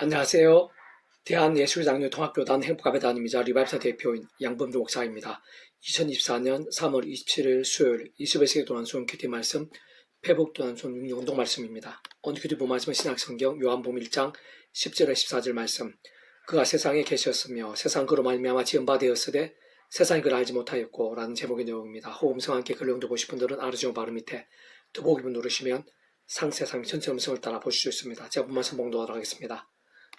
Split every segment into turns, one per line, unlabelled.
안녕하세요. 대한예술장로통합교단 행복아베단임이자 리바이브사 대표인 양범주 목사입니다. 2024년 3월 27일 수요일 21세기 도난손 큐티 말씀 회복 도난손 66운동 말씀입니다. 오늘 큐티 본 말씀은 신약성경 요한복음 1장 10절에 14절 말씀. 그가 세상에 계셨으며 세상 그로 말미암아 지은 바 되었으되 세상이 그를 알지 못하였고 라는 제목의 내용입니다. 호음성 함께 글 영도 보실 분들은 아르지오 바로 밑에 더보기문 누르시면 상세상 전체 음성을 따라 보실 수 있습니다. 제가 본 말씀 봉독하도록 하겠습니다.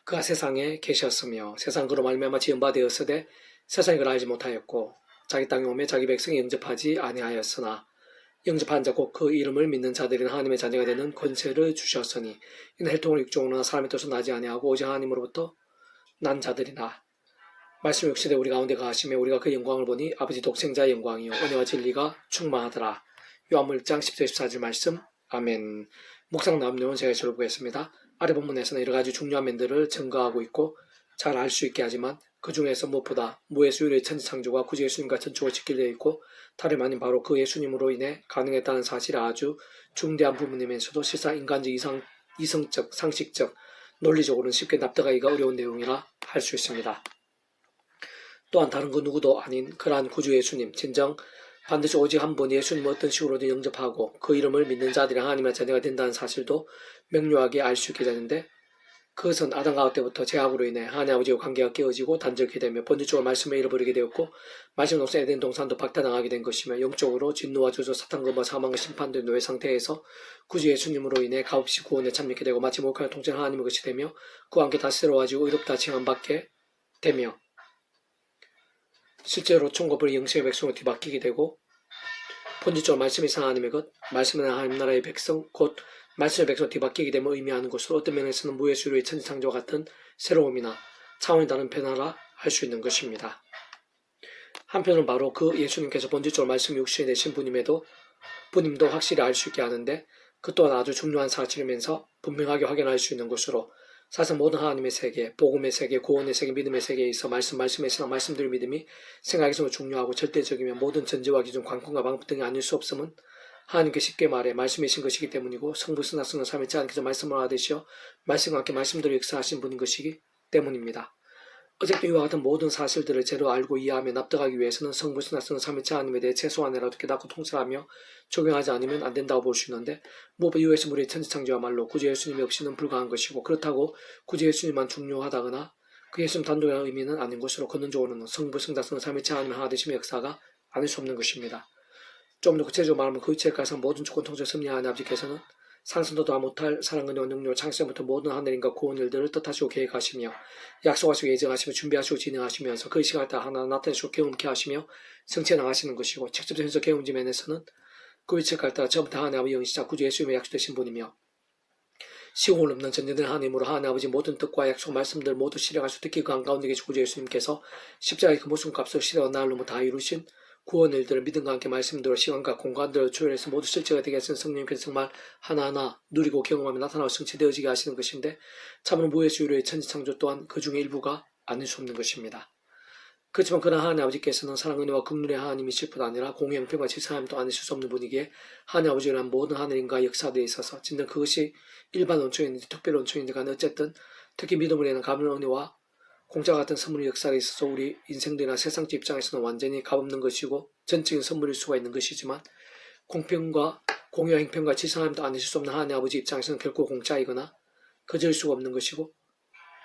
그가 세상에 계셨으며 세상 그로 말미암아 지은 바 되었으되 세상이 그를 알지 못하였고 자기 땅에 오매 자기 백성이 영접하지 아니하였으나 영접한 자 곧 그 이름을 믿는 자들은 하나님의 자녀가 되는 권세를 주셨으니 이는 혈통으로 육종으로나 사람의 뜻으로 나지 아니하고 오직 하나님으로부터 난 자들이나. 말씀 역시되 우리 가운데 가하시며 우리가 그 영광을 보니 아버지 독생자의 영광이요 은혜와 진리가 충만하더라. 요한복음 1장 10절 14절 말씀. 아멘. 묵상 나온 내용은 제가 읽어보겠습니다. 아래 본문에서는 여러가지 중요한 면들을 증거하고 있고 잘 알 수 있게 하지만 그 중에서 무엇보다 무예수율의 천지창조가 구주 예수님과 전적으로 직결되어 있고 다름 아닌 바로 그 예수님으로 인해 가능했다는 사실이 아주 중대한 부분이면서도 실상 인간적 이성적 상식적 논리적으로는 쉽게 납득하기가 어려운 내용이라 할 수 있습니다. 또한 다른 그 누구도 아닌 그러한 구주 예수님 진정 반드시 오직 한 분 예수님을 어떤 식으로든 영접하고 그 이름을 믿는 자들이 하나님의 자녀가 된다는 사실도 명료하게 알 수 있게 되는데 그것은 아담 가우 때부터 죄악으로 인해 하나님 아버지와 관계가 깨어지고 단절케 되며 본질적으로 말씀을 잃어버리게 되었고 말씀 동산 에덴 동산도 박탈당하게 된 것이며 영적으로 진노와 저주 사탄과 사망과 심판된 노예 상태에서 구주 예수님으로 인해 값없이 구원에 참여하게 되고 마치 목욕하여 통째로 하나님의 것이 되며 그와 함께 다시 새로워지고 의롭다 칭함받게 되며 실제로 천국을 영생의 백성으로 뒤바뀌게 되고 본질적으로 말씀이 하나님의 것, 말씀은 하나님 나라의 백성, 곧 말씀의 백성으로 뒤바뀌게 되면 의미하는 것으로 어떤 면에서는 무예수율의 천지창조와 같은 새로움이나 차원이 다른 변화라 할 수 있는 것입니다. 한편으로는 바로 그 예수님께서 본질적으로 말씀이 육신이 되신 분임도 확실히 알 수 있게 하는데 그 또한 아주 중요한 사실이면서 분명하게 확인할 수 있는 것으로 사실 모든 하나님의 세계, 복음의 세계, 구원의 세계, 믿음의 세계에 있어 말씀의 신앙, 말씀들의 믿음이 생각에서 중요하고 절대적이며 모든 전제와 기준, 관건과 방법 등이 아닐 수 없음은 하나님께 쉽게 말해 말씀이신 것이기 때문이고 성부, 성자, 성령, 삼위일체 하나님께서 말씀을 하되시어 말씀과 함께 말씀대로 역사하신 분인 것이기 때문입니다. 어쨌든 이와 같은 모든 사실들을 제대로 알고 이해하며 납득하기 위해서는 성부, 성자, 성령, 삼위일체 하나님에 대해 최소한이라도 깨닫고 통찰하며 적용하지 않으면 안 된다고 볼 수 있는데 무엇보다 이후에서 우리의 천지창조야말로 구주 예수님이 없이는 불가한 것이고 그렇다고 구주 예수님만 중요하다거나 그 예수님 단독의 의미는 아닌 것으로 근원적으로는 성부, 성자, 성령, 삼위일체 하나님의 하나 되심의 역사가 아닐 수 없는 것입니다. 좀 더 구체적으로 말하면 그 이체까지 모든 조건 통제를 섭리하는 아버지께서는 상승도 다 못할 사랑과 능력 창세부터 모든 하늘인과 고운 일들을 뜻하시고 계획하시며 약속하시고 예정하시며 준비하시고 진행하시면서 그 시간에 따라 하나 나타내시고 경험케 하시며 성취해 나가시는 것이고 직접적인 현재 경험지 면에서는 그 위치까지 따라 처음부터 하나님 아버지 영시자 구주 예수님의 약속되신 분이며 시공을 넘는 전쟁된 하나님으로 하나님 아버지 모든 뜻과 약속 말씀들 모두 실행할 수 특히 그 한가운데 계신 구주 예수님께서 십자가의 그 모순 값으로 시대와 날로 다 이루신 구원 일들을 믿음과 함께 말씀대로 시간과 공간들을 조율해서 모두 실제가 되게 하시는 성령님께서 정말 하나하나 누리고 경험하며 나타나고 성취되어지게 하시는 것인데 참으로 무예수율의 천지창조 또한 그 중에 일부가 아닐 수 없는 것입니다. 그렇지만 그러나 하나님 아버지께서는 사랑 은혜와 긍휼의 하나님이실 뿐 아니라 공의 형편과 질서함도 아니실 수 없는 분이기에 하나님 아버지란 모든 하늘인과 역사대에 있어서 진정 그것이 일반 원초인지 특별 원초인지 간에 어쨌든 특히 믿음으로 인한 가문의 은혜와 공짜 같은 선물의 역사에 있어서 우리 인생들이나 세상적 입장에서는 완전히 값없는 것이고 전적인 선물일 수가 있는 것이지만 공평과 공의와 형편과 지상함도 아니실 수 없는 하나님 아버지 입장에서는 결코 공짜이거나 거저일 수가 없는 것이고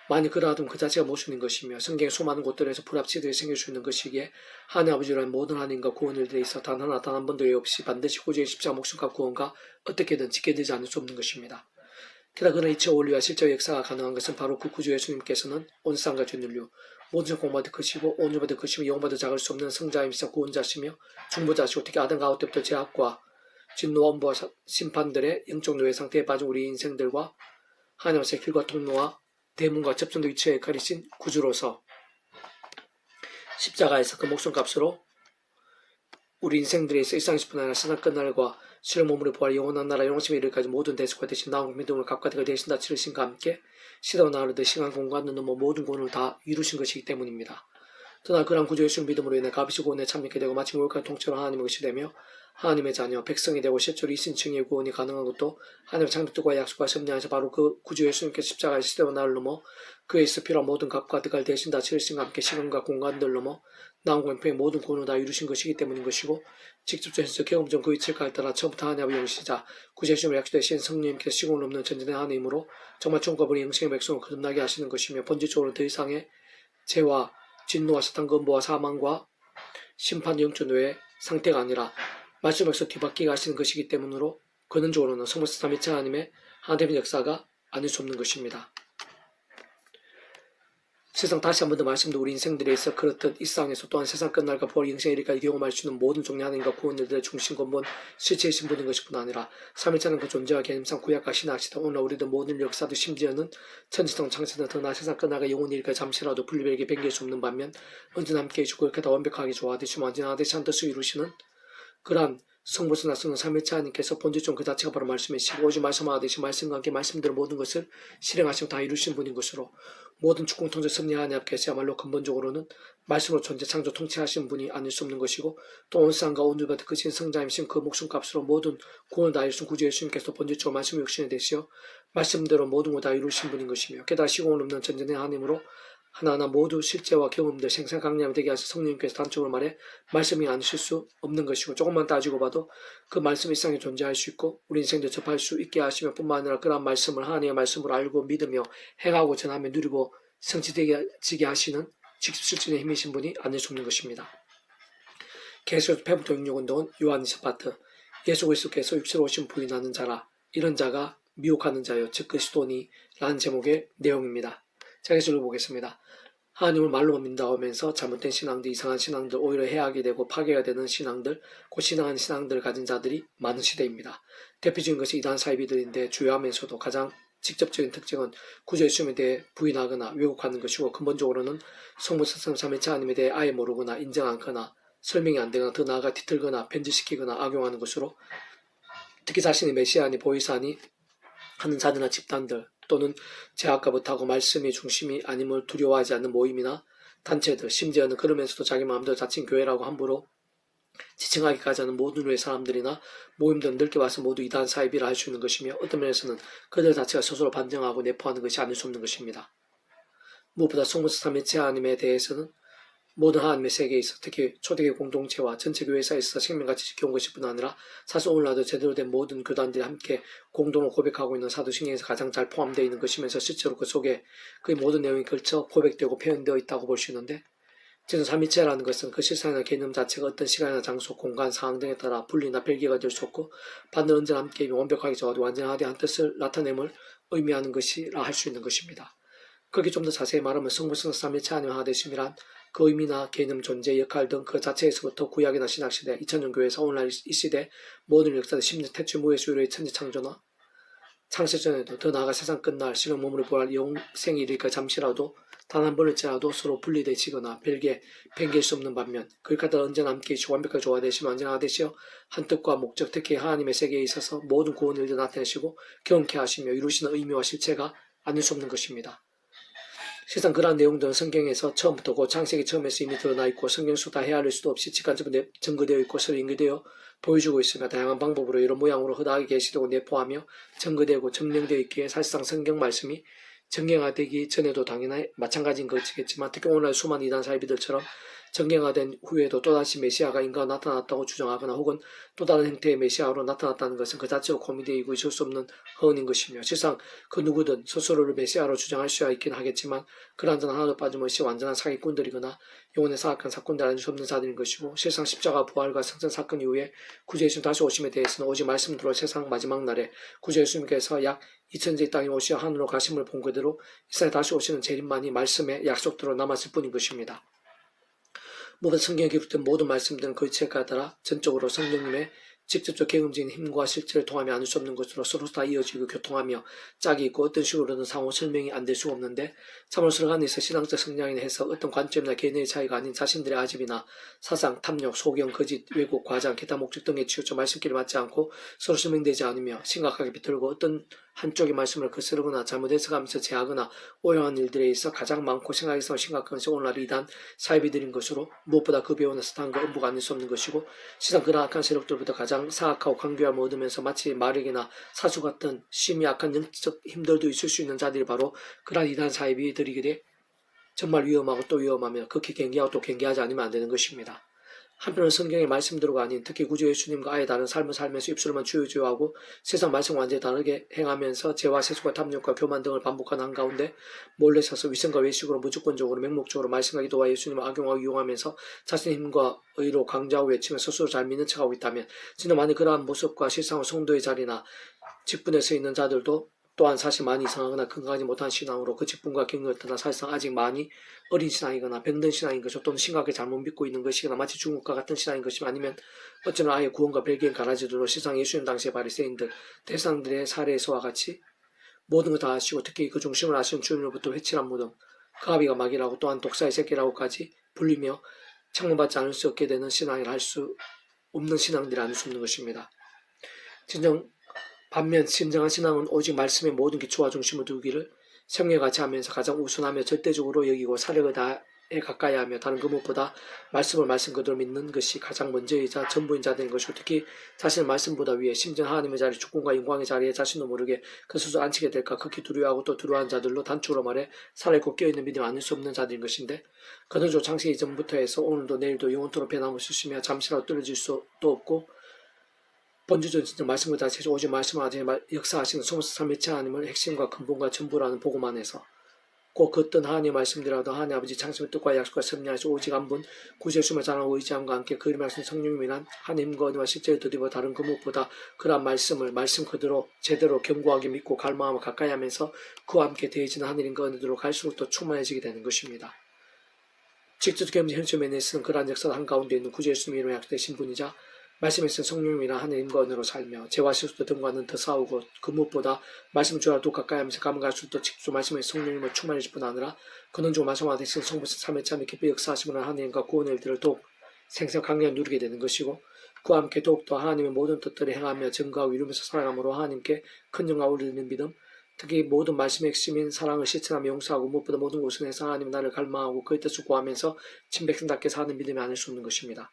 만일 그러하다면 그 자체가 모순인 것이며 성경의 수많은 곳들에서 불합치들이 생길 수 있는 것이기에 하나님 아버지라는 모든 하나님과 구원 일들에 있어 단 하나 단 한 번도 없이 반드시 구주의 십자가 목숨과 구원과 어떻게든 지켜되지 않을 수 없는 것입니다. 게다가 그런 이체 원리와 실제 역사가 가능한 것은 바로 그 구주 예수님께서는 온 세상과 전 인류 모든 공받을 것이고 온유받을 것이며 영받을 작을 수 없는 성자임이시자 구원자시며 중보자시고 특히 아담 가우 때부터 죄악과 진노와 엄부와 심판들의 영적 노예 상태에 빠진 우리 인생들과 하나님의 길과 통로와 대문과 접전도 위치의 역할이신 구주로서 십자가에서 그 목숨값으로 우리 인생들의 일상뿐 아니라 세상 끝날과 실험 몸으로 부활 영원한 나라 영생에 이르기까지 모든 대속과 대신 나온 믿음을 값과 대가 대신 다 치르신과 함께 시대와 나라를 시간 공간을 넘어 모든 구원을 다 이루신 것이기 때문입니다. 또한 그러한 구주 예수님 믿음으로 인해 값이시고 은혜에 참여하게 되고 마치 목욕한 통째로 하나님의 것이 되며 하나님의 자녀, 백성이 되고 실제로 이신층의 구원이 가능한 것도 하나님의 창조과 약속과 섭리하에서 바로 그 구주 예수님께서 십자가의 시대와 나를 넘어 그에 있어 필요한 모든 값과 득을 대신 다 치르신과 함께 시간과 공간들 넘어 나온 공평의 모든 구원을 다 이루신 것이기 때문인 것이고 직접적인 경험적 그 이치를 따라 처음부터 하나님의 영시자 구주 예수님을 약속되신 성령님께서 시공을 넘는 전진의 하나님으로 정말 천국과 버린 영생의 백성을 거듭나게 하시는 것이며 본질적으로 더 이상의 죄와 진노와 사탄 근보와 사망과 심판 영존 외의 상태가 아니라 말씀에서 뒤바뀌게 하시는 것이기 때문으로 근원적으로는 성부사 삼위체 하나님의 하나님의 역사가 아닐 수 없는 것입니다. 세상 다시 한 번 더 말씀도 우리 인생들에 있어 그렇듯 이 세상에서 또한 세상 끝날과 부활 영생의 일까지 경험할 수 있는 모든 종류 하나님과 구원들의 중심 근본 실체이신 분인 것뿐 아니라 삼위체는 그 존재와 개념상 구약과 신학 시대 오늘 우리들 모든 역사도 심지어는 천지성 창세는 더나 세상 끝날과 영원히 일까지 잠시라도 분리되게 변개할 수 없는 반면 언제나 함께 해주고 이렇게 다 완벽하게 조화되시며 언제나 하듯이 한 뜻을 이루시는 그러한 성부스나 성은 삼위체 하나님께서 본질적 그 자체가 바로 말씀이시고 오직 말씀하듯이 말씀과 함께 말씀대로 모든 것을 실행하시고 다 이루신 분인 것으로 모든 축공 통제 섭리 하나님께서야말로 근본적으로는 말씀으로 존재 창조 통치하신 분이 아닐 수 없는 것이고 또 온 세상과 온 유바드 크신 성자임신 그 목숨값으로 모든 구원을 다 이루신 구주 예수님께서 본질적으로 말씀의 육신이 되시어 말씀대로 모든 걸 다 이루신 분인 것이며 게다가 시공을 넘는 전전의 하나님으로 하나하나 모두 실제와 경험들 생생강림이 되게 하신 성령님께서 단적으로 말해 말씀이 아니실 수 없는 것이고 조금만 따지고 봐도 그 말씀이 세상에 존재할 수 있고 우리 인생도 접할 수 있게 하시며 뿐만 아니라 그러한 말씀을 하나님의 말씀으로 알고 믿으며 행하고 전하며 누리고 성취되게 하시는 직접 실천의 힘이신 분이 아닐 수 없는 것입니다. 계속 패부터 육육운동은 요한 20파트 예수 그리스도께서 육체로 오신 부인하는 자라 이런 자가 미혹하는 자요 즉 그리스도니 라는 제목의 내용입니다. 자, 계속 읽어보겠습니다. 하나님을 말로만 믿는다면서 잘못된 신앙들, 이상한 신앙들, 오히려 해악이 되고 파괴가 되는 신앙들, 곧 신앙한 신앙들을 가진 자들이 많은 시대입니다. 대표적인 것이 이단 사이비들인데 주요하면서도 가장 직접적인 특징은 구주 예수님에 대해 부인하거나 왜곡하는 것이고 근본적으로는 성부성 삼위체 하나님에 대해 아예 모르거나 인정 않거나 설명이 안 되거나 더 나아가 뒤틀거나 변질시키거나 악용하는 것으로 특히 자신이 메시아니 보이사니 하는 자들이나 집단들 또는 제약과 못하고 말씀의 중심이 아님을 두려워하지 않는 모임이나 단체들 심지어는 그러면서도 자기 마음대로 자칭 교회라고 함부로 지칭하기까지 하는 모든 류의 사람들이나 모임들은 넓게 봐서 모두 이단 사이비라 할 수 있는 것이며 어떤 면에서는 그들 자체가 스스로 반증하고 내포하는 것이 아닐 수 없는 것입니다. 무엇보다 성부성 삼위체 하나님에 대해서는 모든 하나님의 세계에 있어 특히 초대교회 공동체와 전체 교회사에 있어 생명같이 지켜온 것일 뿐 아니라 사실 오늘날도 제대로 된 모든 교단들이 함께 공동으로 고백하고 있는 사도신경에서 가장 잘 포함되어 있는 것이면서 실제로 그 속에 그의 모든 내용이 걸쳐 고백되고 표현되어 있다고 볼 수 있는데 진짜 삼위체라는 것은 그 실상이나 개념 자체가 어떤 시간이나 장소, 공간, 상황 등에 따라 분리나 별개가 될 수 없고 반드시 언제나 함께 완벽하게 조화도 완전하게 한 뜻을 나타냄을 의미하는 것이라 할 수 있는 것입니다. 그렇게 좀 더 자세히 말하면 성부성 삼위체 하나님 하나 되심이란 그 의미나 개념, 존재, 역할 등 그 자체에서부터 구약이나 신학시대, 2000년 교회에서 오늘날 이 시대 모든 역사들 심지어 태초 무해수요의 천지창조나 창세전에도 더 나아가 세상 끝날 시간 몸으로 부활 영생이 이르니까 잠시라도 단 한 번일지라도 서로 분리되시거나 별개, 변개할 수 없는 반면 그를 갖다 언제나 함께 계시고 완벽하게 조화되시며 언제나 하되시어 한 뜻과 목적 특히 하나님의 세계에 있어서 모든 구원을 나타내시고 경험케 하시며 이루시는 의미와 실체가 아닐 수 없는 것입니다. 실상 그러한 내용들은 성경에서 처음부터 그 창세기 처음에서 이미 드러나 있고 성경 속 다 헤아릴 수도 없이 직관적으로 증거되어 있고 서로 연결되어 보여주고 있으며 다양한 방법으로 여러 모양으로 허다하게 계시되고 내포하며 증거되고 증명되어 있기에 사실상 성경 말씀이 정경화되기 전에도 당연히 마찬가지인 것이겠지만 특히 오늘날 수많은 이단 사이비들처럼 정경화된 후에도 또다시 메시아가 인간가 나타났다고 주장하거나 혹은 또 다른 형태의 메시아로 나타났다는 것은 그 자체로 코미디이고 있을 수 없는 허언인 것이며 실상 그 누구든 스스로를 메시아로 주장할 수야 있긴 하겠지만 그러한 자는 하나도 빠짐없이 완전한 사기꾼들이거나 영혼의 사악한 사건들 아닐 수 없는 자들인 것이고 실상 십자가 부활과 성전 사건 이후에 구주 예수님 다시 오심에 대해서는 오직 말씀대로 세상 마지막 날에 구주 예수님께서 약 2000제 땅에 오시어 하늘로 가심을 본 그대로 이 세상에 다시 오시는 재림만이 말씀의 약속대로 남았을 뿐인 것입니다. 모든 성경에 기록된 모든 말씀들은 그 체계에 따라 전적으로 성령님의 직접적 경험적인 힘과 실체를 통하며 아닐 수 없는 것으로 서로 다 이어지고 교통하며 짝이 있고 어떤 식으로든 상호 설명이 안 될 수가 없는데 참으로 서로 간에서 신앙적 성장이나 해서 어떤 관점이나 개념의 차이가 아닌 자신들의 아집이나 사상, 탐욕, 소경, 거짓, 왜곡, 과장, 기타 목적 등에 치우쳐 말씀길을 맞지 않고 서로 설명되지 않으며 심각하게 비틀고 어떤 한쪽의 말씀을 거스르거나 잘못 해석하면서 제하거나 오해한 일들에 있어 가장 많고 생각에서 심각한 것이 오늘날 이단 사이비들인 것으로 무엇보다 그 배우는 사탄과 음부가 아닐 수 없는 것이고 세상 그런 악한 세력들부터 가장 사악하고 강교함을 얻으면서 마치 마력이나 사수 같은 심히 악한 영적 힘들도 있을 수 있는 자들이 바로 그러한 이단 사이비들이기에 정말 위험하고 또 위험하며 극히 경계하고 또 경계하지 않으면 안 되는 것입니다. 한편은 성경의 말씀대로가 아닌 특히 구주 예수님과 아예 다른 삶을 살면서 입술만 주요주요하고 세상 말씀과 완전히 다르게 행하면서 죄와 세속과 탐욕과 교만 등을 반복하는 한가운데 몰래 서서 위선과 외식으로 무조건적으로 맹목적으로 말씀과 기도와 예수님을 악용하고 이용하면서 자신의 힘과 의로 강조하고 외치며 스스로 잘 믿는 척하고 있다면 진짜 만약 그러한 모습과 실상으로 성도의 자리나 직분에 서 있는 자들도 또한 사실 많이 이상하거나 건강하지 못한 신앙으로 그 직분과 경력을 떠나 사실상 아직 많이 어린 신앙이거나 병든 신앙인 것이고 또는 심각하게 잘못 믿고 있는 것이거나 마치 중국과 같은 신앙인 것이면 아니면 어쩌면 아예 구원과 벨기엔 가라지들로 시상 예수님 당시의 바리새인들 대상들의 사례에서와 같이 모든 걸 다 아시고 특히 그 중심을 아시는 주님으로부터 회칠한 무덤 그 아비가 마귀라고 또한 독사의 새끼라고까지 불리며 창문받지 않을 수 없게 되는 신앙을 할 수 없는 신앙들이 아닐 수 없는 것입니다. 반면 진정한 신앙은 오직 말씀의 모든 기초와 중심을 두기를 성령같이 하면서 가장 우선하며 절대적으로 여기고 사력을 다해 가까이 하며 다른 그 무엇보다 말씀을 말씀 그대로 믿는 것이 가장 먼저이자 전부인 자들인 것이고 특히 자신의 말씀보다 위에 심지어 하나님의 자리 주권과 영광의 자리에 자신도 모르게 그 스스로 앉히게 될까 극히 두려워하고 또 두려워한 자들로 단축으로 말해 살아있고 깨어있는 믿음을 안을 수 없는 자들인 것인데 그들도 창세 이전부터 해서 오늘도 내일도 영원토록 변함을 쓰시며 잠시라도 떨어질 수도 없고 본주전 말씀을 다시 오직 말씀을 하지 역사하시는 소모스 삼위체 하나님을 핵심과 근본과 전부라는 보고만 해서 곧 그 어떤 하나님의 말씀들이라도 하나님 아버지 창심의 뜻과 약속과 섭리하시고 오직 한 분 구세주님을 자랑하고 의지함과 함께 그 이름을 하신 성령님이란 하나님과 은혜와 실제의 뜻이고 다른 그 무엇보다 그러한 말씀을 말씀 그대로 제대로 견고하게 믿고 갈망하며 가까이 하면서 그와 함께 대해지는 하늘인과 은혜대로 갈수록 더 충만해지게 되는 것입니다. 직접 경제 현실면에 쓰는 그러한 역사 한가운데 있는 구주 예수님의 이름에 약속되신 분이자 말씀에서 성령이나 하나님과 은혜로 살며 죄와 실수 등과는 더 싸우고 그 무엇보다 말씀을 주라 더 가까이 하면서 가면 갈수록 더 직접 말씀에서 성령님을 충만해질 뿐 아니라 그는 좀 말씀과 대신 성부서 참회참에 깊이 역사하시는 하나님과 구원의 일들을 더욱 생생 강력히 누리게 되는 것이고 그와 함께 더욱더 하나님의 모든 뜻들을 행하며 증거하고 이루면서 살아감으로 하나님께 큰 영광을 올리는 믿음 특히 모든 말씀의 핵심인 사랑을 실천하며 용서하고 무엇보다 모든 곳을 해서 하나님의 나를 갈망하고 그의 뜻을 구하면서 친백성답게 사는 믿음이 아닐 수 없는 것입니다.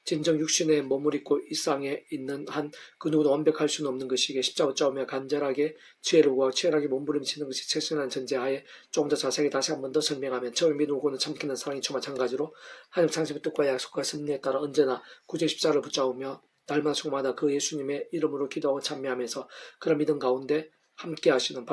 진정 육신에 몸을 입고 이 땅에 있는 한 그 누구도 완벽할 수는 없는 것이기에 십자가 싸우며 간절하게 지혜를 구하고 치열하게 몸부림치는 것이 최선한 전제하에 조금 더 자세하게 다시 한 번 더 설명하면 처음 믿음으로는 참기는 사랑이 저 마찬가지로 하나님 창세의 뜻과 약속과 섭리에 따라 언제나 구주의 십자가를 붙잡으며 날마다 초마다 그 예수님의 이름으로 기도하고 찬미하면서 그런 믿음 가운데 함께 하시는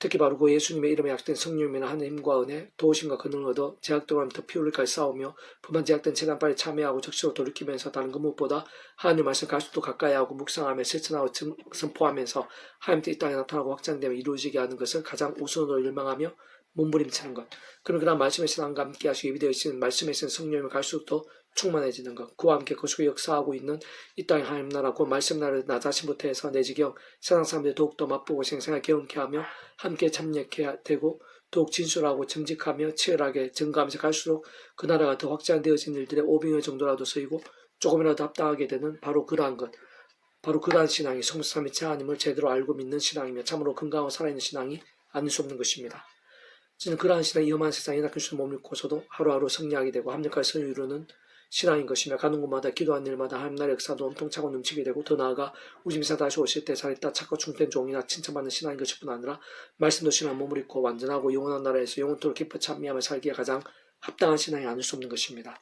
특히 바로 그 예수님의 이름에 약속된 성령님이나 하나님과 은혜, 도우심과 근능을 얻어 제약들과 더 피 흘릴까지 싸우며 부만 제약된 최대한 빨리 참여하고 적시로 돌이키면서 다른 그 무엇보다 하나님 말씀 갈수록 가까이 하고 묵상하며 실천하고 선포하면서 하나님께 이 땅에 나타나고 확장되며 이루어지게 하는 것을 가장 우선으로 열망하며 몸부림치는 것. 그러나 말씀의 신앙과 함께 하시고 예비되어 있는 말씀의 신 성령님을 갈수록 더 충만해지는 것. 그와 함께 그 속에 역사하고 있는 이 땅의 하나님 나라, 그 말씀 나라를 나 자신부터 해서 내 지경 세상 사람들이 더욱더 맛보고 생생하게 경험케 하며 함께 참여해야 되고 더욱 진술하고 정직하며 치열하게 증거하면서 갈수록 그 나라가 더 확장되어진 일들의 오병의 정도라도 서이고 조금이라도 합당하게 되는 바로 그러한 것. 바로 그러한 신앙이 성부 삼위체 하나님을 제대로 알고 믿는 신앙이며 참으로 건강하고 살아있는 신앙이 아닐 수 없는 것입니다. 저는 그러한 신앙이 위험한 세상에 낚일 수 몸을 입고서도 하루하루 승리하게 되고 합력할 선을 이루는 신앙인 것이며 가는 곳마다 기도한 일마다 하나님 나라의 역사도 엄청 차고 넘치게 되고 더 나아가 우주미사 다시 오실 때 살았다 착고 충된 종이나 칭찬받는 신앙인 것일 뿐 아니라 말씀도 신앙 몸을 입고 완전하고 영원한 나라에서 영원토록 기뻐 찬미하며 살기에 가장 합당한 신앙이 아닐 수 없는 것입니다.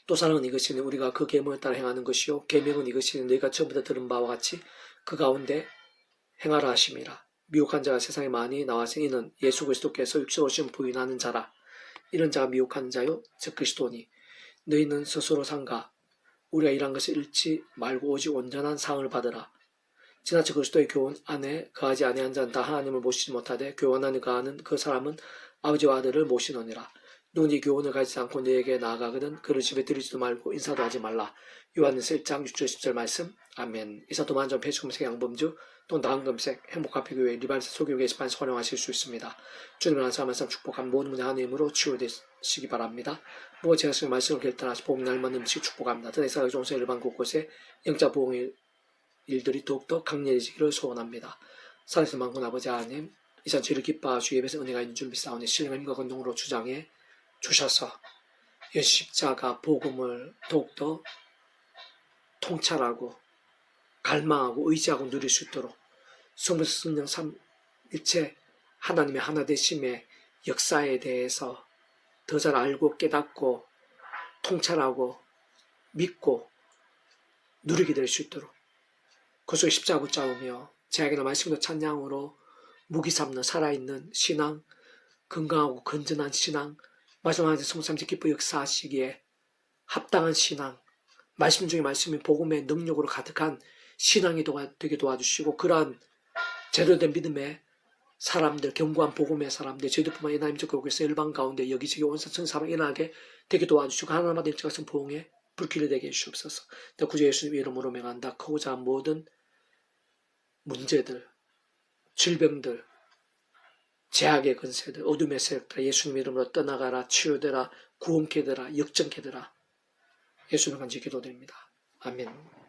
또 사랑은 이것이니 우리가 그 계명을 따라 행하는 것이요 계명은 이것이니 너희가 처음부터 들은 바와 같이 그 가운데 행하라 하심이라. 미혹한 자가 세상에 많이 나와서 이는 예수 그리스도께서 육체로 오신 부인하는 자라. 이런 자가 미혹한 자요 즉 그리스도니 너희는 스스로 삼가 우리가 일한 것을 잃지 말고 오직 온전한 상을 받으라. 지나쳐 그리스도의 교훈 안에 거하지 아니한 자는 다 하나님을 모시지 못하되 교훈 안에 거하는 그 사람은 아버지와 아들을 모시느니라. 누구니 교훈을 가지지 않고 너에게 나아가거든 그를 집에 들이지도 말고 인사도 하지 말라. 요한일서 1장 6절 10절 말씀. 아멘. 이사도 만점 배수금색 양범주 또는 나은금색 행복카페교회 리발스 소교 게시판에서 활용하실 수 있습니다. 주님을 안수하면서 축복한 모든 분의 하나님으로 치유되시기 바랍니다. 무엇 제가 쓰는 말씀을 결단하시 복음 날만 넘치기 축복합니다. 드네사의 종서 일반 곳곳에 영자 보응이 일들이 더욱더 강렬해지기를 소원합니다. 살아계신 만군 아버지 하나님, 이 시간 저희를 기뻐하여 주의 예배에서 은혜가 있는 줄 믿사오니 신령한 힘과 권능으로 주장해 주셔서 이 십자가 복음을 더욱더 통찰하고 갈망하고 의지하고 누릴 수 있도록 성부 성령 삼일체 하나님의 하나되심의 역사에 대해서 더 잘 알고 깨닫고 통찰하고 믿고 누리게 될 수 있도록 그 속에 십자가 붙잡으며 제약이나 말씀과 찬양으로 무기 삼는 살아있는 신앙, 건강하고 건전한 신앙, 마지막에 성삼지 기뻐 역사하시기에 합당한 신앙, 말씀 중에 말씀이 복음의 능력으로 가득한 신앙이 되게 도와주시고 그러한 제대로 된 믿음의 사람들, 견고한 복음의 사람들, 저희들뿐만 아니라 하나님 교회에서 일반 가운데 여기저기 온사천 사람 일어나게 되게 도와주시고 하나님마다 일찍 보응에 불길이 되게 해주시옵소서. 구주 예수님 이름으로 명한다. 크고자 한 모든 문제들, 질병들, 제약의 근세들, 어둠의 세력들 예수님 이름으로 떠나가라, 치유되라, 구원케 되라, 역정케 되라. 예수님 간절히 기도드립니다. 아멘.